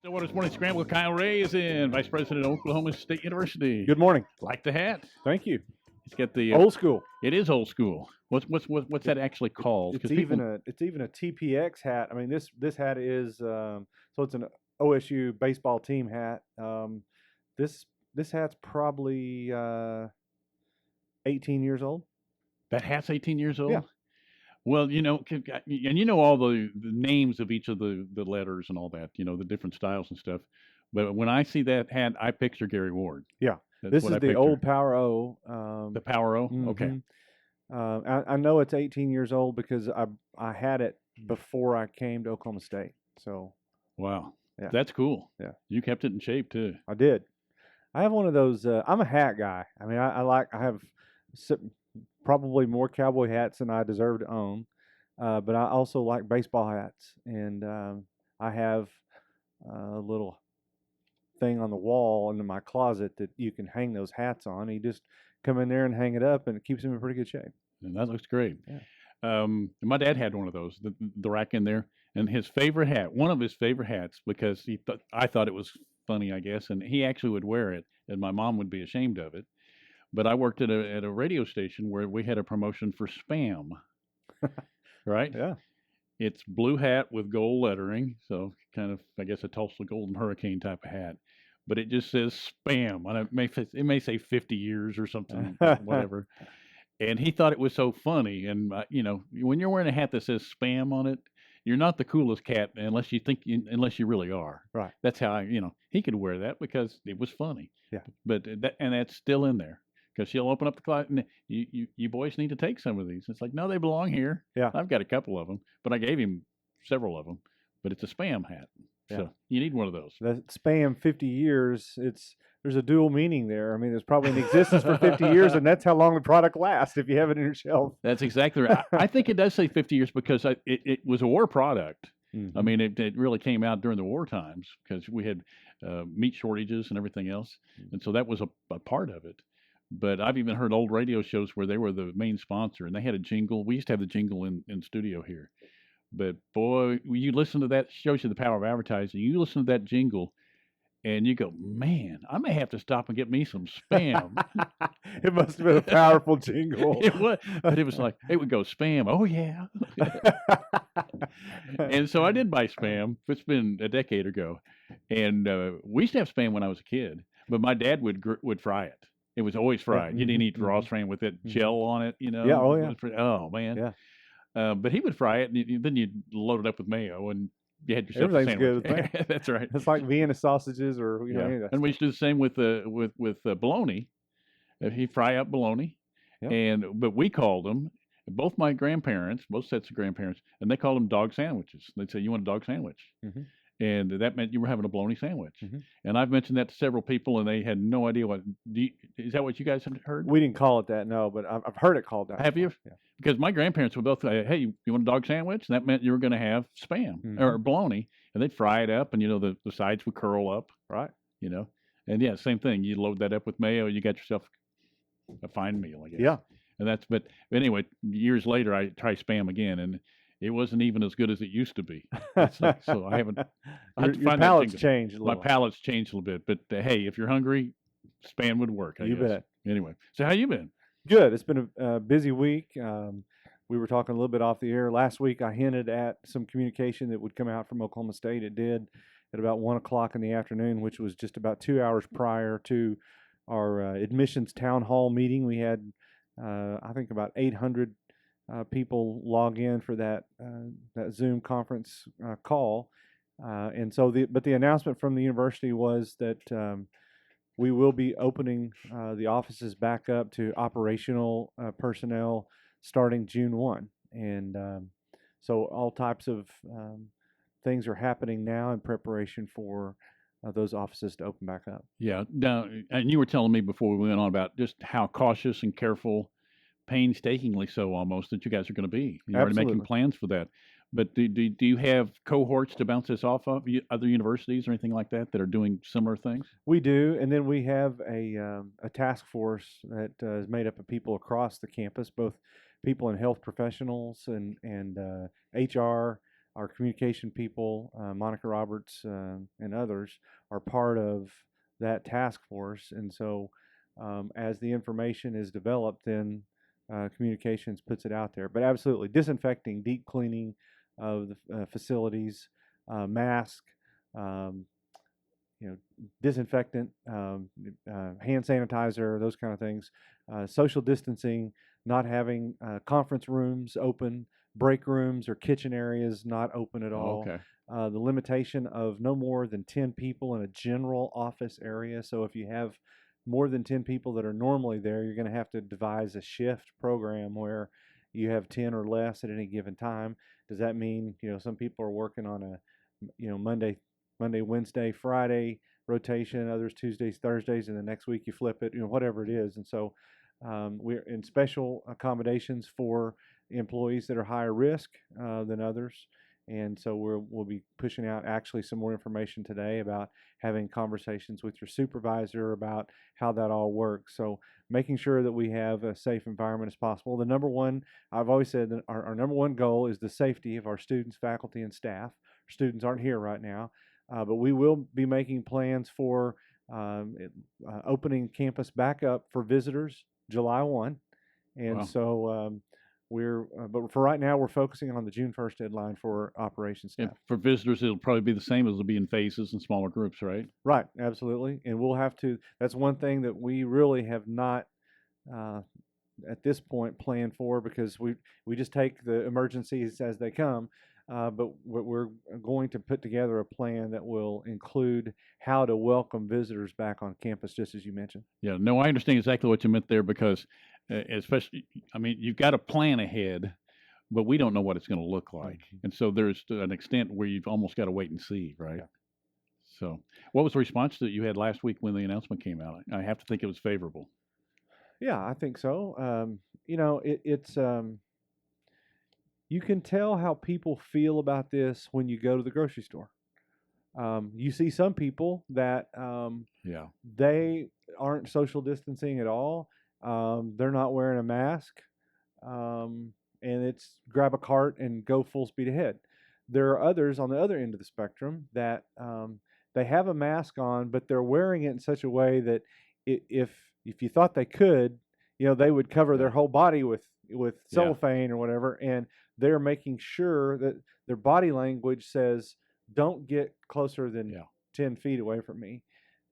What is morning scramble? Kyle Wray is in, Vice President of Oklahoma State University. Good morning. Like the hat? Thank you. It's got the Old school. It is old school. What's that actually called? It's even a TPX hat. I mean, this hat is so it's an OSU baseball team hat. This hat's probably 18 years old. That hat's 18 years old. Yeah. Well, and you know all the names of each of the letters and all that. The different styles and stuff. But when I see that hat, I picture Gary Ward. Yeah. That's This what is I the picture. old Power O. The Power O. Okay. I know it's 18 years old because I had it before I came to Oklahoma State. So Wow. Yeah. That's cool. Yeah. You kept it in shape too. I did. I have one of those. I'm a hat guy. I mean, I have probably more cowboy hats than I deserve to own, but I also like baseball hats, and I have a little thing on the wall in my closet that you can hang those hats on. You just come in there and hang it up, and it keeps them in pretty good shape. And that looks great. Yeah. My dad had one of those, the rack in there, and his favorite hat, one of his favorite hats, because I thought it was funny, I guess, and he actually would wear it, and my mom would be ashamed of it. But I worked at a radio station where we had a promotion for Spam, right? Yeah. It's blue hat with gold lettering, so kind of, I guess, a Tulsa Golden Hurricane type of hat. But it just says Spam, and it may say 50 years or something, whatever. And he thought it was so funny. And when you're wearing a hat that says Spam on it, you're not the coolest cat unless you really are. Right. That's how he could wear that because it was funny. Yeah. But that's still in there. Because she'll open up the closet and you boys need to take some of these. It's like, no, they belong here. Yeah. I've got a couple of them, but I gave him several of them. But it's a Spam hat, Yeah. so you need one of those. That Spam 50 years. There's a dual meaning there. I mean, there's probably in existence for 50 years, and that's how long the product lasts if you have it in your shelf. That's exactly right. I think it does say 50 years because it was a war product. Mm-hmm. I mean, it really came out during the war times because we had meat shortages and everything else, and so that was a part of it. But I've even heard old radio shows where they were the main sponsor, and they had a jingle. We used to have the jingle in studio here. But boy, you listen to that, shows you the power of advertising. You listen to that jingle, and you go, man, I may have to stop and get me some Spam. It must have been a powerful jingle. It was, but it was like, it would go Spam. Oh, yeah. And so I did buy Spam. It's been a decade ago. And we used to have Spam when I was a kid, but my dad would fry it. It was always fried. Yeah. You didn't eat raw Spam with that gel on it, Yeah, oh, yeah. Oh, man. Yeah. But he would fry it, and then you'd load it up with mayo, and you had yourself Everything's a good sandwich. with mayo. That's right. It's like Vienna sausages or any of that And we stuff. used to do the same with bologna. He'd fry up bologna, Yep. but we called them, both my grandparents, both sets of grandparents, and they called them dog sandwiches. They'd say, "You want a dog sandwich?" Mhm. And that meant you were having a bologna sandwich. Mhm. And I've mentioned that to several people, and they had no idea what. Is that what you guys have heard? We didn't call it that, no, but I've heard it called that. Have you? before. Yeah. Because my grandparents would both say, "Hey, you want a dog sandwich?" And that meant you were going to have Spam Mhm. or bologna, and they'd fry it up, and the sides would curl up, Right. And yeah, same thing. You load that up with mayo, you got yourself a fine meal, I guess. Yeah. And but anyway, years later, I tried Spam again, and it wasn't even as good as it used to be. So I haven't. I have to Your find that palate's jingle. changed a My little. palate's changed a little bit, but hey, if you're hungry, Spam would work. I You guess. bet. Anyway, so how you been? Good. It's been a busy week. We were talking a little bit off the air. Last week, I hinted at some communication that would come out from Oklahoma State. It did at about 1 o'clock in the afternoon, which was just about 2 hours prior to our admissions town hall meeting. We had, I think, about 800 people log in for that Zoom conference call. And so, but the announcement from the university was that we will be opening the offices back up to operational personnel starting June 1. And so all types of things are happening now in preparation for those offices to open back up. Yeah. Now, and you were telling me before we went on about just how cautious and careful, painstakingly so almost, that you guys are going to be. You're already making Absolutely. plans for that. But do you have cohorts to bounce this off of, other universities or anything like that are doing similar things? We do, and then we have a task force that is made up of people across the campus, both people in health professionals and HR, our communication people, Monica Roberts and others, are part of that task force. And so, as the information is developed, then communications puts it out there. But absolutely, disinfecting, deep cleaning of the facilities, mask, um, disinfectant, hand sanitizer, those kind of things, social distancing, not having conference rooms open, break rooms or kitchen areas not open at Oh, all. okay. The limitation of no more than 10 people in a general office area. So if you have more than 10 people that are normally there, you're going to have to devise a shift program where you have 10 or less at any given time. Does that mean, some people are working on a, Monday, Wednesday, Friday rotation, others Tuesdays, Thursdays, and the next week you flip it, whatever it is. And so we're in special accommodations for employees that are higher risk than others. And so we'll be pushing out actually some more information today about having conversations with your supervisor about how that all works. So making sure that we have a safe environment as possible. I've always said that our number one goal is the safety of our students, faculty, and staff. Our students aren't here right now, but we will be making plans for opening campus back up for visitors July 1. And Wow. so but for right now, we're focusing on the June 1st deadline for operations And staff. for visitors, it'll probably be the same as it'll be in phases and smaller groups, right? Right, absolutely. And we'll have to, that's one thing that we really have not at this point planned for, because we just take the emergencies as they come. But we're going to put together a plan that will include how to welcome visitors back on campus, just as you mentioned. Yeah. No, I understand exactly what you meant there because, especially, I mean, you've got to plan ahead, but we don't know what it's going to look like. And so there's to an extent where you've almost got to wait and see, right? Yeah. So, what was the response that you had last week when the announcement came out? I have to think it was favorable. Yeah, I think so. It's you can tell how people feel about this when you go to the grocery store. You see some people that Yeah. they aren't social distancing at all. They're not wearing a mask, and it's grab a cart and go full speed ahead. There are others on the other end of the spectrum that they have a mask on, but they're wearing it in such a way that if you thought they could, they would cover their Yeah. whole body with Yeah. cellophane or whatever, and they're making sure that their body language says, "Don't get closer than Yeah. 10 feet away from me."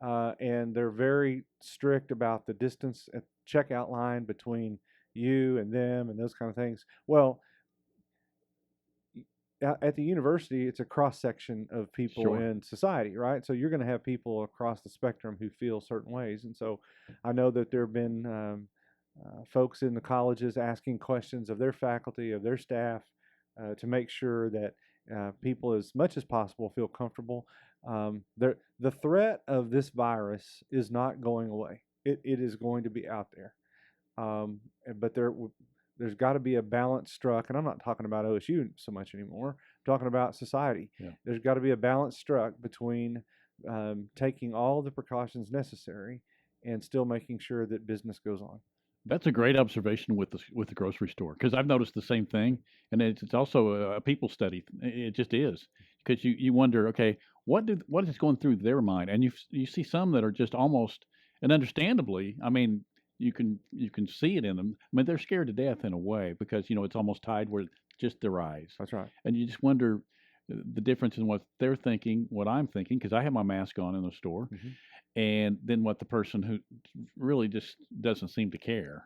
And they're very strict about the distance at checkout line between you and them and those kind of things. Well, at the university, it's a cross section of people Sure. in society, right? So you're going to have people across the spectrum who feel certain ways. And so I know that there have been folks in the colleges asking questions of their faculty, of their staff, to make sure that people, as much as possible, feel comfortable. The threat of this virus is not going away. It is going to be out there. But there's got to be a balance struck, and I'm not talking about OSU so much anymore. I'm talking about society. Yeah. There's got to be a balance struck between taking all the precautions necessary and still making sure that business goes on. That's a great observation with the grocery store because I've noticed the same thing, and it's also a people study. It just is because you wonder, okay, what is going through their mind, and you see some that are just almost, and understandably, I mean, you can see it in them. I mean, they're scared to death in a way because it's almost tied where just their eyes, That's right. and you just wonder the difference in what they're thinking, what I'm thinking, because I have my mask on in the store. Mm-hmm. And then what the person who really just doesn't seem to care,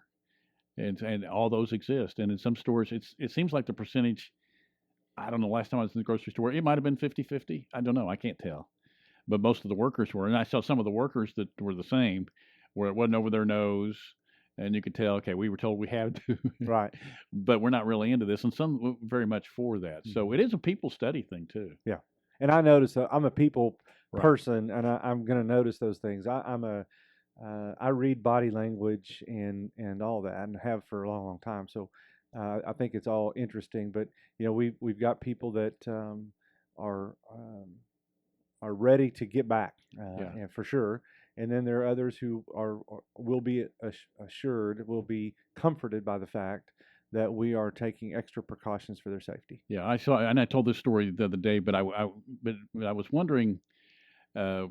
and all those exist. And in some stores, it seems like the percentage. I don't know. Last time I was in the grocery store, it might have been 50-50. I don't know. I can't tell. But most of the workers were, and I saw some of the workers that were the same, where it wasn't over their nose, and you could tell. Okay, we were told we had to, Right. but we're not really into this, and some were very much for that. Mm-hmm. So it is a people study thing too. Yeah. And I notice I'm a people Right. person, and I'm going to notice those things. I read body language and all that, and have for a long time. So I think it's all interesting. But we've got people that are ready to get back, Yeah. and for sure. And then there are others who will be assured, will be comforted by the fact that we are taking extra precautions for their safety. Yeah, I saw, and I told this story the other day, but I was wondering uh,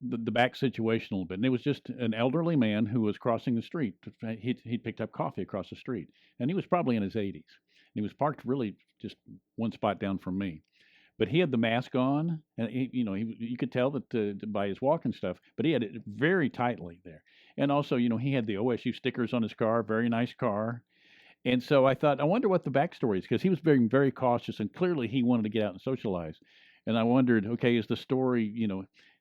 the back situation a little bit, and it was just an elderly man who was crossing the street. He picked up coffee across the street, and he was probably in his 80s. He was parked really just one spot down from me, but he had the mask on, and you could tell that by his walk and stuff. But he had it very tightly there, and also he had the OSU stickers on his car, very nice car. And so I thought, I wonder what the backstory is, because he was being very cautious, and clearly he wanted to get out and socialize. And I wondered, okay, is the story,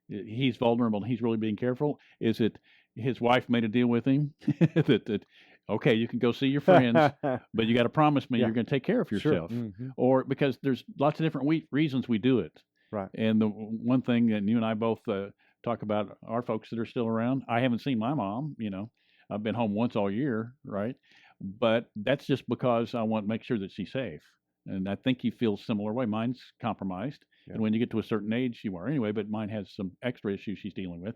he's vulnerable and he's really being careful? Is it his wife made a deal with him that okay, you can go see your friends, but you got to promise me Yeah. you're going to take care of Sure. yourself? Mm-hmm. Or because there's lots of different reasons we do it. Right. And the one thing that you and I both talk about, our folks that are still around, I haven't seen my mom, I've been home once all year, right? But that's just because I want to make sure that she's safe. And I think you feel a similar way. Mine's compromised. Yeah. And when you get to a certain age, you are anyway, but mine has some extra issues she's dealing with.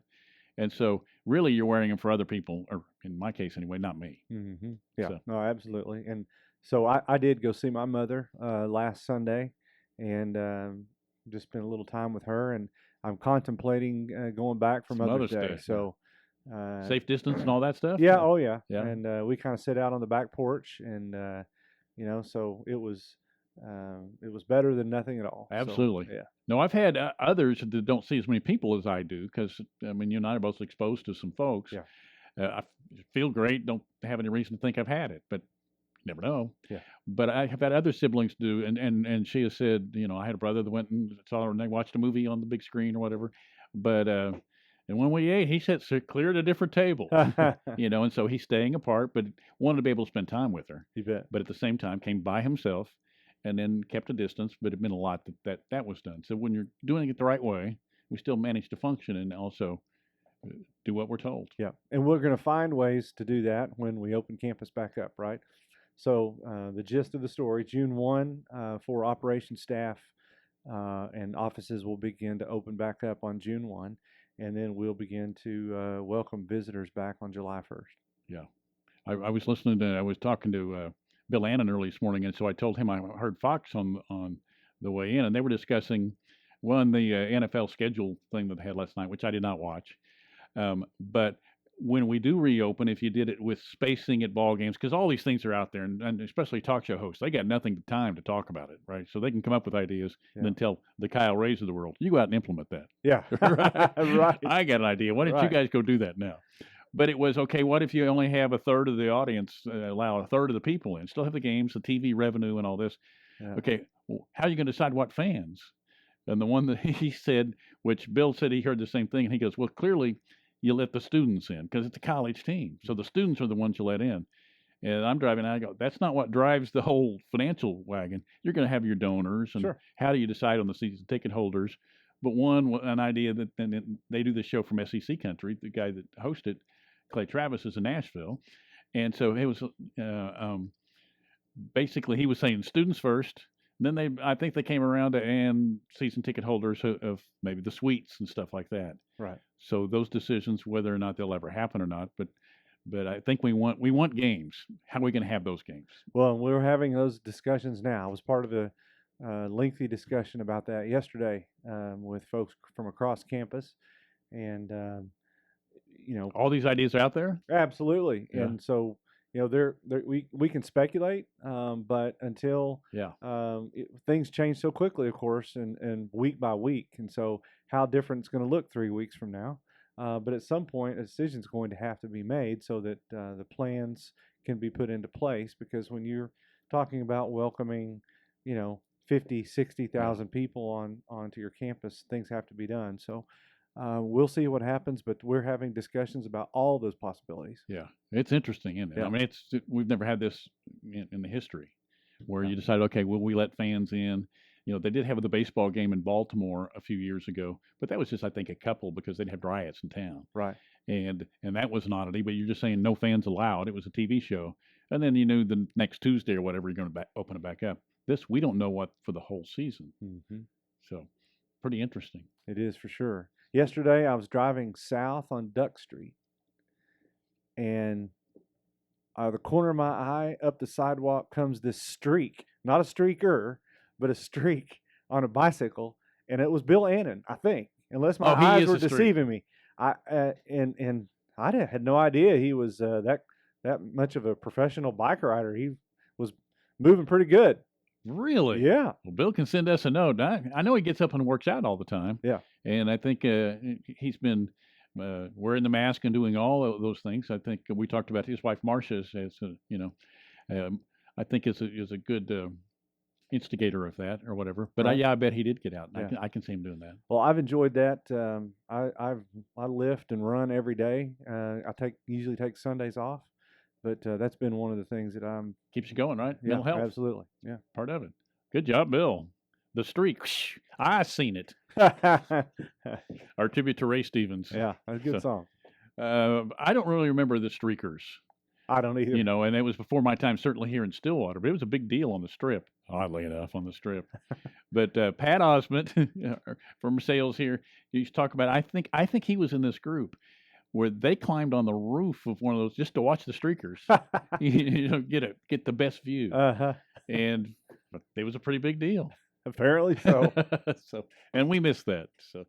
And so really you're wearing them for other people, or in my case anyway, not me. Mm-hmm. Yeah, So, no, absolutely. And so I did go see my mother last Sunday, and just spent a little time with her. And I'm contemplating going back for Some Mother's Mother's Day. Day, yeah. So safe distance and all that stuff? yeah, oh yeah, Yeah. and we kind of sit out on the back porch, and so it was better than nothing at all. So, Absolutely. yeah. No, I've had others that don't see as many people as I do, because, I mean, you and I are both exposed to some folks. Yeah. I feel great, don't have any reason to think I've had it, but you never know. Yeah. But I have had other siblings do, and she has said, I had a brother that went and saw her, and they watched a movie on the big screen or whatever. But and when we ate, he sat clear at a different table, and so he's staying apart, but wanted to be able to spend time with her. You bet. But at the same time, came by himself, and then kept a distance. But it meant a lot that was done. So when you're doing it the right way, we still manage to function and also do what we're told. Yeah, and we're going to find ways to do that when we open campus back up, right? So the gist of the story, June 1 for operation staff and offices will begin to open back up on June 1, and then we'll begin to welcome visitors back on July 1st. Yeah. I was I was talking to Bill Annan early this morning, and so I told him I heard Fox on the way in, and they were discussing, one, the NFL schedule thing that they had last night, which I did not watch. But when we do reopen, if you did it with spacing at ball games, because all these things are out there, and especially talk show hosts, they got nothing but time to talk about it, right? So they can come up with ideas and then tell the Kyle Rays of the world, you go out and implement that. Yeah, Right. right. I got an idea. Why don't you guys go do that now? But it was, okay, what if you only have a third of the audience, allow a third of the people in, still have the games, the TV revenue and all this. Yeah. Okay, well, how are you going to decide what fans? And the one that he said, which Bill said he heard the same thing, and he goes, well, clearly you let the students in because it's a college team. So the students are the ones you let in. And I'm driving, and I go, that's not what drives the whole financial wagon. You're going to have your donors, and Sure. How do you decide on the season ticket holders? But an idea that, and they do this show from SEC Country, the guy that hosted, Clay Travis, is in Nashville. And so it was basically he was saying students first. Then I think they came around to and season ticket holders of maybe the suites and stuff like that. Right. So those decisions, whether or not they'll ever happen or not, but I think we want games. How are we going to have those games? Well, we're having those discussions now. I was part of a lengthy discussion about that yesterday with folks from across campus, and all these ideas are out there. Absolutely. Yeah. And so we can speculate, but until things change so quickly, of course, and week by week, and so how different it's going to look 3 weeks from now. But at some point, a decision is going to have to be made so that the plans can be put into place. Because when you're talking about welcoming, 50, 60,000 people onto your campus, things have to be done. So we'll see what happens, but we're having discussions about all those possibilities. Yeah, it's interesting, isn't it? Yeah. I mean, we've never had this in the history where you decide, okay, will we let fans in? They did have the baseball game in Baltimore a few years ago, but that was just, I think, a couple because they'd have riots in town. Right. And that was an oddity, but you're just saying no fans allowed. It was a TV show. And then you knew the next Tuesday or whatever, you're going to open it back up. This, we don't know what for the whole season. Mm-hmm. So pretty interesting. It is for sure. Yesterday, I was driving south on Duck Street, and out of the corner of my eye, up the sidewalk comes this streak, not a streaker, but a streak on a bicycle, and it was Bill Annan, I think, unless my Oh, he eyes is were a streak. deceiving me. And I had no idea he was that much of a professional bike rider. He was moving pretty good. Really? Yeah, Well, Bill can send us a note. I know he gets up and works out all the time. yeah. And I think he's been wearing the mask and doing all of those things. I think we talked about his wife Marcia I think is a good instigator of that or whatever. But Right. I bet he did get out. Yeah. I can see him doing that. Well, I've enjoyed that. I lift and run every day. Usually take Sundays off, but that's been one of the things that I'm. Keeps you going, right? Yeah, Mental health, absolutely. Yeah. part of it. Good job, Bill. The streak. I seen it. Our tribute to Ray Stevens. Yeah, that's a good So, song. I don't really remember the streakers. I don't either. And it was before my time, certainly here in Stillwater, but it was a big deal on the Strip, oddly enough, on the Strip. But Pat Osmond from sales here, he used to talk about, I think he was in this group where they climbed on the roof of one of those just to watch the streakers, get the best view. Uh-huh. And it was a pretty big deal. Apparently so. So, and we missed that. So